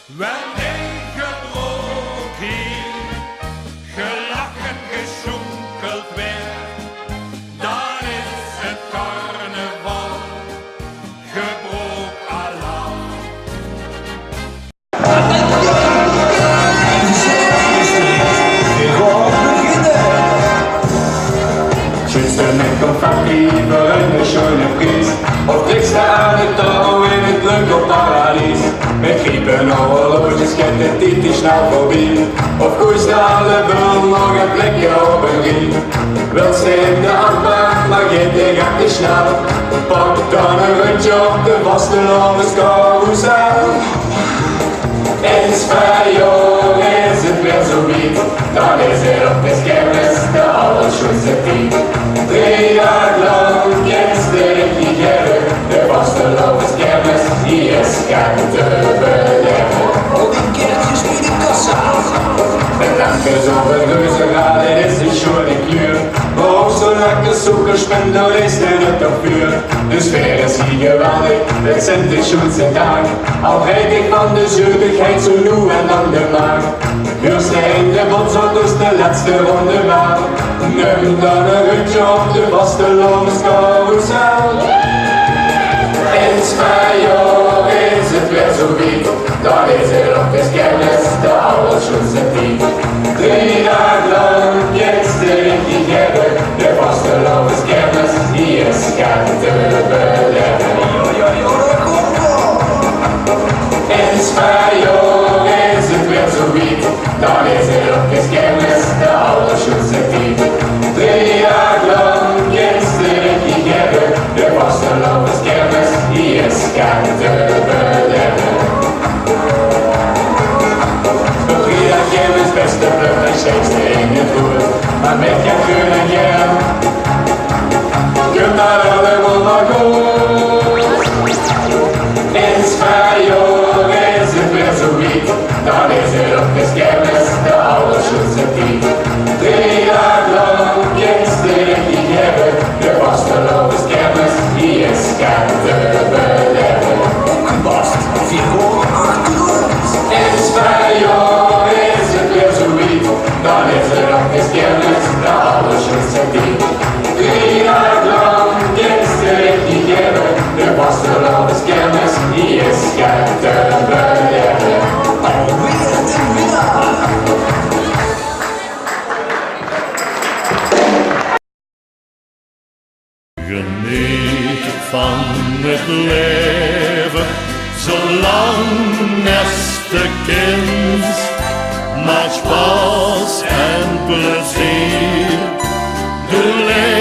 Wanneer gebroken hier, gelachen, gesjonkeld werd, dan is het carnaval, gebroken alarm. Schützen met confetti voor een schöne prijs. Of dichtste aan het touw in het leuke paradies. Met griepen horloges kent de tijd die snel voorbij. Of koest alle bul nog een plekje op een riem. Wil ze in de achtbaan, maar geen ding gaat te snel. Pak dan een rundje op de vastelovens carousel. In Spanje is het weer zo wiet. Dan is het op de kermis de allerschoonste tijd. 3 jaar lang gisteren gegeren. De vastelovens kermis, die is gaan te beleven. Al die kerkjes in de kassa. Met dankjes op een reuzenrad, dit is een schone kleur. Maar ook zo lekker zoekerspend, dan is het op vuur. De sfeer is hier geweldig, het zijn de schoonste dag. Al rijd ik van de zuurigheid zo nu en dan de maag. Eerst in de botsauto's de laatste ronde baan. Neem dan een rutje op de vastelovens carousel. In Spanje is het weer zo wiet. Dan is het op de kermis de allerschoonste tijd. 3 jaar lang gisteren gegeren. De vastelovens kermis, die is gaan te beleven. In Spanje is het weer zo wiet. Dan is het op de kermis de allerschoonste tijd. 3 jaar lang gisteren gegeren. De vastelovens kermis, die is gaan te beleven. De 3 jaar kermis, beste vlucht en scheepste in het voet. Maar met je kun en jam, kunt daar allemaal maar goed. In Spanje is het weer zo wiet. Dan is het op de kermis de allerschoonste tijd. 3 jaar lang gisteren gegeren. De vastelovens kermis, die is gaan te beleven. Bast, 4 horen achter ons. In Spanje is het weer zo wiet. Dan is het op de kermis de allerschoonste tijd. 3 jaar lang gisteren gegeren. De vastelovens kermis, die is gaan te beleven. Alweer de winnaar. Geniet van het leven, zolang neste kind. Maak spaas en plezier, de leven.